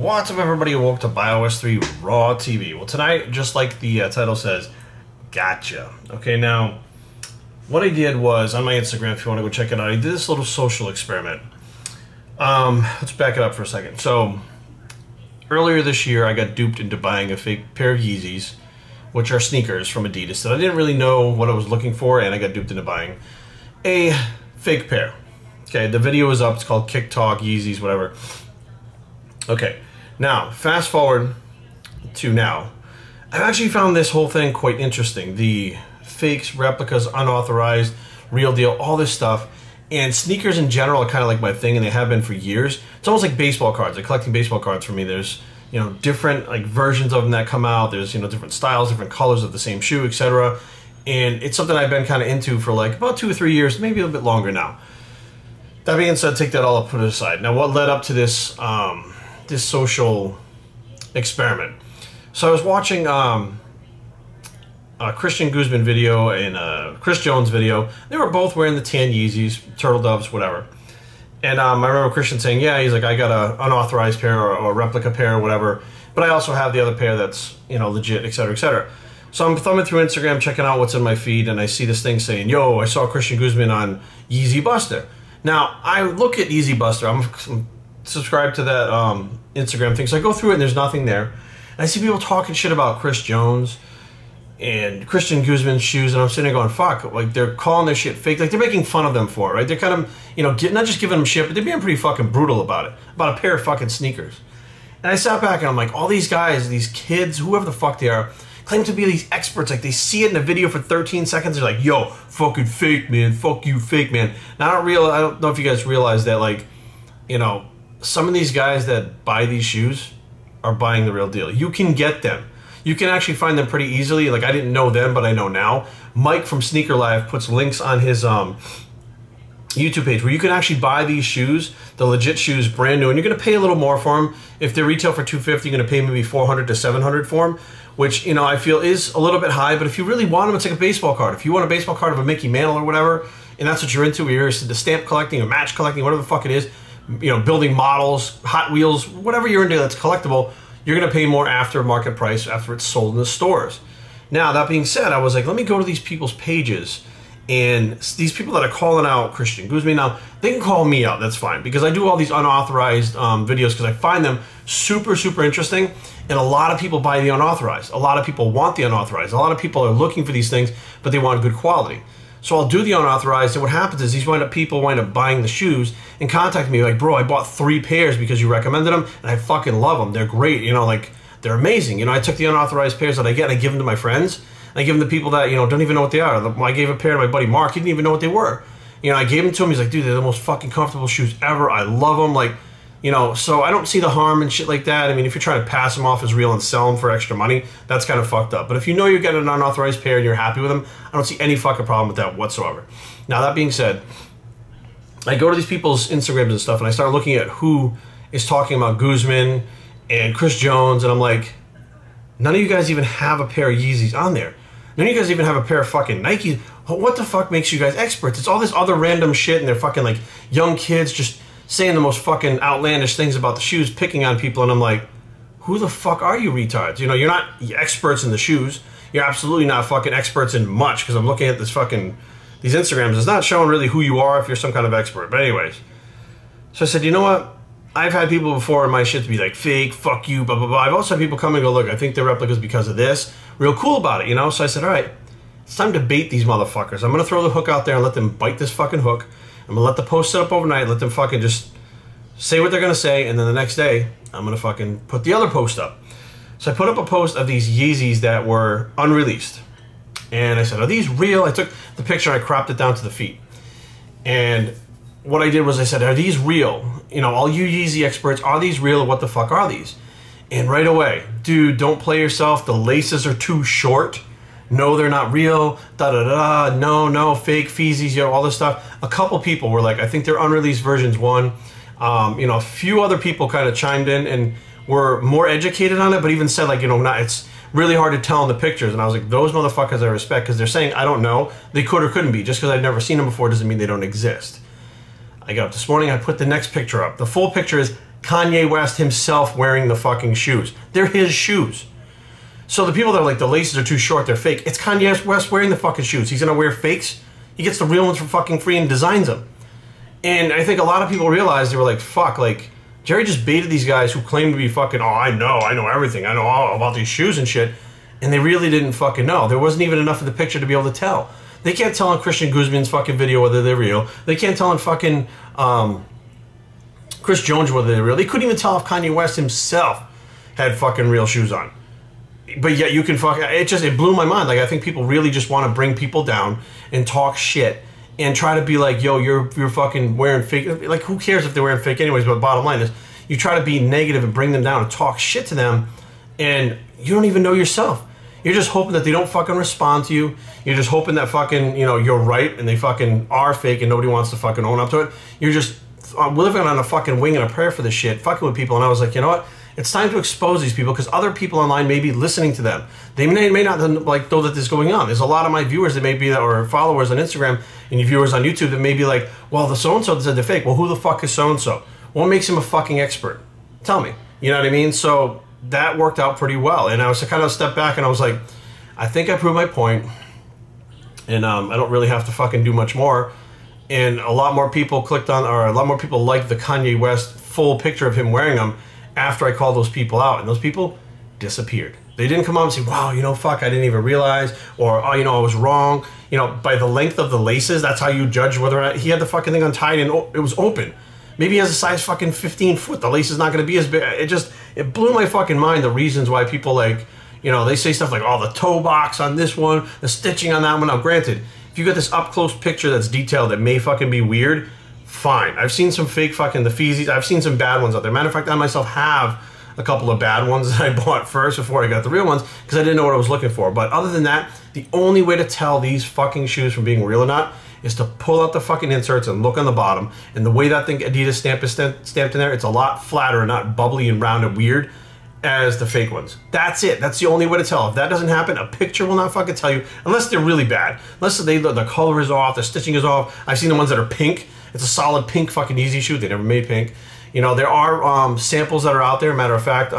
What's up, everybody? Welcome to BioWare 3 Raw TV. Well, tonight, just like the title says, gotcha. Okay, now, what I did was, on my Instagram, if you want to go check it out, I did this little social experiment. Let's back it up for a second. So, earlier this year, I got duped into buying a fake pair of Yeezys, which are sneakers from Adidas, that I didn't really know what I was looking for, and I got duped into buying a fake pair. Okay, the video is up. It's called Kick Talk Yeezys, whatever. Okay, now, fast forward to now. I've actually found this whole thing quite interesting. The fakes, replicas, unauthorized, real deal, all this stuff. And sneakers in general are kind of like my thing, and they have been for years. It's almost like baseball cards. Like collecting baseball cards for me. There's, you know, different like versions of them that come out. There's, you know, different styles, different colors of the same shoe, etc. And it's something I've been kind of into for like about 2 or 3 years, maybe a little bit longer now. That being said, take that all up, put it aside. Now, what led up to this this social experiment? So I was watching a Christian Guzman video and Chris Jones video. They were both wearing the tan Yeezys, Turtle Doves, whatever. And I remember Christian saying, yeah, he's like, I got an unauthorized pair or a replica pair or whatever, but I also have the other pair that's, you know, legit, etc., etc. So I'm thumbing through Instagram, checking out what's in my feed, and I see this thing saying, yo, I saw Christian Guzman on Yeezy Buster. Now, I look at Yeezy Buster. I'm subscribed to that Instagram thing, so I go through it and there's nothing there. And I see people talking shit about Chris Jones and Christian Guzman's shoes, and I'm sitting there going, fuck, like they're calling their shit fake. Like they're making fun of them for it, right? They're kind of, you know, not just giving them shit, but they're being pretty fucking brutal about it, about a pair of fucking sneakers. And I sat back and I'm like, all these guys, these kids, whoever the fuck they are, claim to be these experts. Like they see it in a video for 13 seconds. They're like, yo, fucking fake, man. Fuck you, fake, man. Now I don't know if you guys realize that, like, you know, some of these guys that buy these shoes are buying the real deal. You can get them. You can actually find them pretty easily. Like, I didn't know them, but I know now. Mike from Sneaker Live puts links on his YouTube page where you can actually buy these shoes, the legit shoes, brand new, and you're going to pay a little more for them. If they retail for $250, you're going to pay maybe $400 to $700 for them, which, you know, I feel is a little bit high, but if you really want them, it's like a baseball card. If you want a baseball card of a Mickey Mantle or whatever, and that's what you're into, you're into stamp collecting or match collecting, whatever the fuck it is, you know, building models, Hot Wheels, whatever you're into that's collectible, you're going to pay more after market price after it's sold in the stores. Now, that being said, I was like, let me go to these people's pages, and these people that are calling out Christian Guzman, now, they can call me out, that's fine, because I do all these unauthorized videos because I find them super, super interesting, and a lot of people buy the unauthorized. A lot of people want the unauthorized. A lot of people are looking for these things, but they want good quality. So I'll do the unauthorized, and what happens is people wind up buying the shoes and contact me like, bro, I bought 3 pairs because you recommended them, and I fucking love them. They're great, you know, like, they're amazing. You know, I took the unauthorized pairs that I get, and I give them to my friends, and I give them to people that, you know, don't even know what they are. I gave a pair to my buddy Mark. He didn't even know what they were. You know, I gave them to him. He's like, dude, they're the most fucking comfortable shoes ever. I love them. Like, you know, so I don't see the harm and shit like that. I mean, if you're trying to pass them off as real and sell them for extra money, that's kind of fucked up. But if you know you're getting an unauthorized pair and you're happy with them, I don't see any fucking problem with that whatsoever. Now, that being said, I go to these people's Instagrams and stuff, and I start looking at who is talking about Guzman and Chris Jones, and I'm like, none of you guys even have a pair of Yeezys on there. None of you guys even have a pair of fucking Nikes. What the fuck makes you guys experts? It's all this other random shit, and they're fucking like young kids just saying the most fucking outlandish things about the shoes, picking on people, and I'm like, who the fuck are you retards? You know, you're not experts in the shoes. You're absolutely not fucking experts in much, because I'm looking at this fucking, these Instagrams. It's not showing really who you are if you're some kind of expert. But anyways, so I said, you know what? I've had people before in my shit to be like, fake, fuck you, blah, blah, blah. I've also had people come and go, look, I think they're replicas because of this. Real cool about it, you know? So I said, all right, it's time to bait these motherfuckers. I'm going to throw the hook out there and let them bite this fucking hook. I'm going to let the post sit up overnight, let them fucking just say what they're going to say, and then the next day, I'm going to fucking put the other post up. So I put up a post of these Yeezys that were unreleased. And I said, are these real? I took the picture, I cropped it down to the feet. And what I did was I said, are these real? You know, all you Yeezy experts, are these real? What the fuck are these? And right away, dude, don't play yourself. The laces are too short. No, they're not real. Da-da-da. No, fake, feezies, you know, all this stuff. A couple people were like, I think they're unreleased versions 1. You know, a few other people kind of chimed in and were more educated on it, but even said, like, you know, it's really hard to tell in the pictures. And I was like, those motherfuckers I respect, because they're saying, I don't know. They could or couldn't be. Just because I've never seen them before doesn't mean they don't exist. I got up this morning, I put the next picture up. The full picture is Kanye West himself wearing the fucking shoes. They're his shoes. So the people that are like, the laces are too short, they're fake. It's Kanye West wearing the fucking shoes. He's gonna wear fakes. He gets the real ones for fucking free and designs them. And I think a lot of people realized, they were like, fuck, like, Jerry just baited these guys who claim to be fucking, oh, I know everything. I know all about these shoes and shit. And they really didn't fucking know. There wasn't even enough of the picture to be able to tell. They can't tell in Christian Guzman's fucking video whether they're real. They can't tell in fucking Chris Jones whether they're real. They couldn't even tell if Kanye West himself had fucking real shoes on. But yet you can fucking, it blew my mind. Like, I think people really just want to bring people down and talk shit and try to be like, yo, you're fucking wearing fake. Like, who cares if they're wearing fake anyways? But the bottom line is, you try to be negative and bring them down and talk shit to them, and you don't even know yourself. You're just hoping that they don't fucking respond to you. You're just hoping that fucking, you know, you're right and they fucking are fake and nobody wants to fucking own up to it. You're just living on a fucking wing and a prayer for this shit, fucking with people. And I was like, you know what? It's time to expose these people, because other people online may be listening to them. They may not like know that this is going on. There's a lot of my viewers that may be, or followers on Instagram and your viewers on YouTube that may be like, well, the so-and-so said they're fake. Well, who the fuck is so-and-so? What makes him a fucking expert? Tell me. You know what I mean? So that worked out pretty well. And I was to kind of step back and I was like, I think I proved my point. And I don't really have to fucking do much more. And a lot more people clicked on, or a lot more people liked the Kanye West full picture of him wearing them after I called those people out. And those people disappeared. They didn't come out and say, wow, you know, fuck, I didn't even realize. Or, oh, you know, I was wrong. You know, by the length of the laces, that's how you judge whether or not he had the fucking thing untied and it was open. Maybe he has a size fucking 15 foot. The lace is not going to be as big. It blew my fucking mind, the reasons why people, like, you know, they say stuff like, oh, the toe box on this one, the stitching on that one. Now, granted, if you get this up close picture that's detailed that may fucking be weird, fine. I've seen some fake fucking, the Feezies. I've seen some bad ones out there. Matter of fact, I myself have a couple of bad ones that I bought first before I got the real ones, because I didn't know what I was looking for. But other than that, the only way to tell these fucking shoes from being real or not is to pull out the fucking inserts and look on the bottom. And the way that thing Adidas stamp is stamped in there, it's a lot flatter and not bubbly and round and weird as the fake ones. That's it. That's the only way to tell. If that doesn't happen, a picture will not fucking tell you, unless they're really bad. Unless the color is off, the stitching is off. I've seen the ones that are pink. It's a solid pink fucking Yeezy shoe. They never made pink. You know, there are samples that are out there. Matter of fact,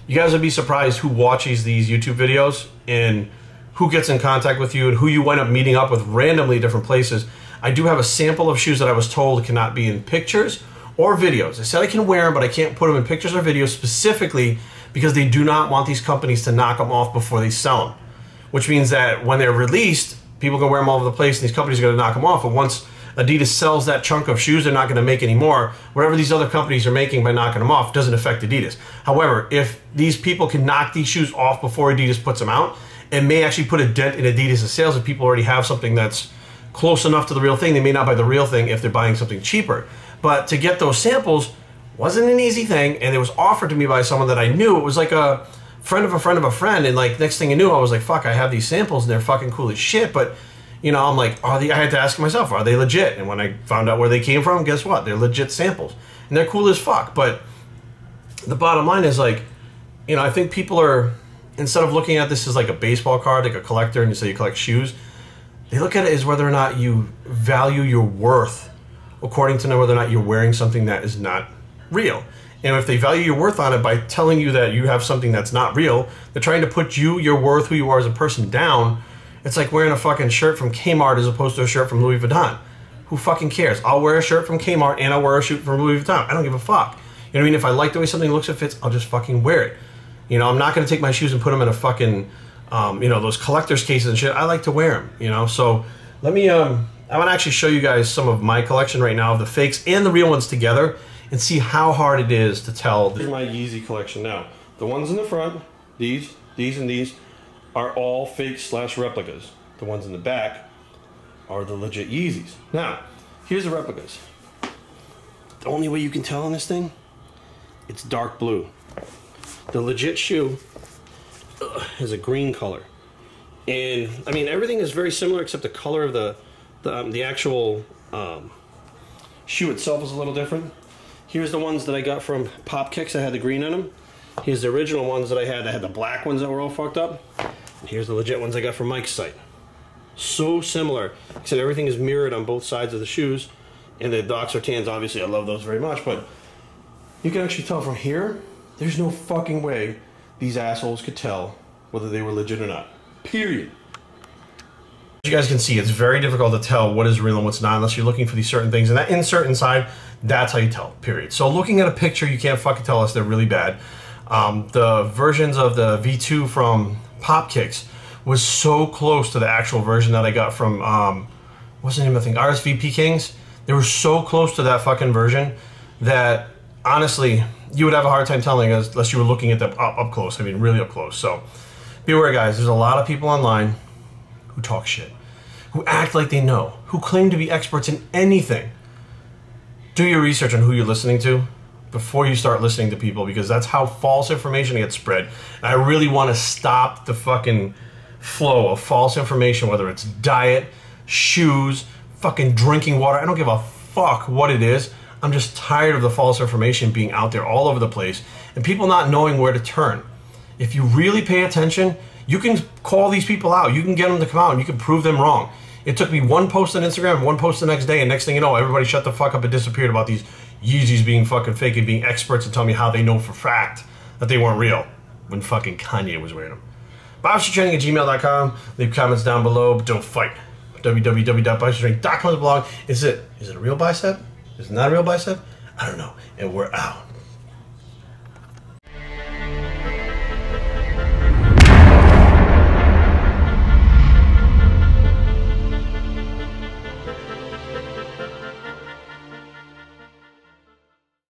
you guys would be surprised who watches these YouTube videos and who gets in contact with you and who you wind up meeting up with randomly different places. I do have a sample of shoes that I was told cannot be in pictures or videos. They said I can wear them, but I can't put them in pictures or videos, specifically because they do not want these companies to knock them off before they sell them. Which means that when they're released, people can wear them all over the place and these companies are going to knock them off. And once Adidas sells that chunk of shoes, they're not going to make any more. Whatever these other companies are making by knocking them off doesn't affect Adidas. However, if these people can knock these shoes off before Adidas puts them out, it may actually put a dent in Adidas' sales if people already have something that's close enough to the real thing. They may not buy the real thing if they're buying something cheaper. But to get those samples wasn't an easy thing, and it was offered to me by someone that I knew. It was like a friend of a friend of a friend, and like next thing you knew, I was like, fuck, I have these samples and they're fucking cool as shit. But you know, I'm like, I had to ask myself, are they legit? And when I found out where they came from, guess what? They're legit samples. And they're cool as fuck. But the bottom line is, like, you know, I think people are, instead of looking at this as like a baseball card, like a collector, and you say you collect shoes, they look at it as whether or not you value your worth according to know whether or not you're wearing something that is not real. And if they value your worth on it by telling you that you have something that's not real, they're trying to put you, your worth, who you are as a person down. It's like wearing a fucking shirt from Kmart as opposed to a shirt from Louis Vuitton. Who fucking cares? I'll wear a shirt from Kmart and I'll wear a shirt from Louis Vuitton. I don't give a fuck. You know what I mean? If I like the way something looks or fits, I'll just fucking wear it. You know, I'm not going to take my shoes and put them in a fucking, you know, those collector's cases and shit. I like to wear them, you know? So let me, I want to actually show you guys some of my collection right now of the fakes and the real ones together and see how hard it is to tell. This is my Yeezy collection now. The ones in the front, these, and these, are all fake / replicas. The ones in the back are the legit Yeezys. Now, here's the replicas. The only way you can tell on this thing, it's dark blue. The legit shoe is a green color. And, I mean, everything is very similar except the color of the actual shoe itself is a little different. Here's the ones that I got from Pop Kicks that had the green on them. Here's the original ones that I had the black ones that were all fucked up. And here's the legit ones I got from Mike's site. So similar, except everything is mirrored on both sides of the shoes. And the Oxford Tans, obviously, I love those very much. But, You can actually tell from here, there's no fucking way these assholes could tell whether they were legit or not. Period. As you guys can see, it's very difficult to tell what is real and what's not unless you're looking for these certain ththings. And that insert inside, that's how you tell, period. So looking at a picture, you can't fucking tell us they're really bad. The versions of the V2 from Popkicks was so close to the actual version that I got from, what's the name of the thing, RSVP Kings? They were so close to that fucking version that, honestly, you would have a hard time telling us unless you were looking at them up close. I mean, really up close. So be aware, guys. There's a lot of people online who talk shit, who act like they know, who claim to be experts in anything. Do your research on who you're listening to before you start listening to people, because that's how false information gets spread. And I really want to stop the fucking flow of false information, whether it's diet, shoes, fucking drinking water. I don't give a fuck what it is. I'm just tired of the false information being out there all over the place and people not knowing where to turn. If you really pay attention, you can call these people out. You can get them to come out and you can prove them wrong. It took me one post on Instagram, one post the next day, and next thing you know, everybody shut the fuck up and disappeared about these Yeezys being fucking fake and being experts and telling me how they know for fact that they weren't real when fucking Kanye was wearing them. BioStraining@gmail.com. Leave comments down below, but don't fight. www.biostraining.com is the blog. Is it a real bicep? Is it not a real bicep? I don't know. And we're out.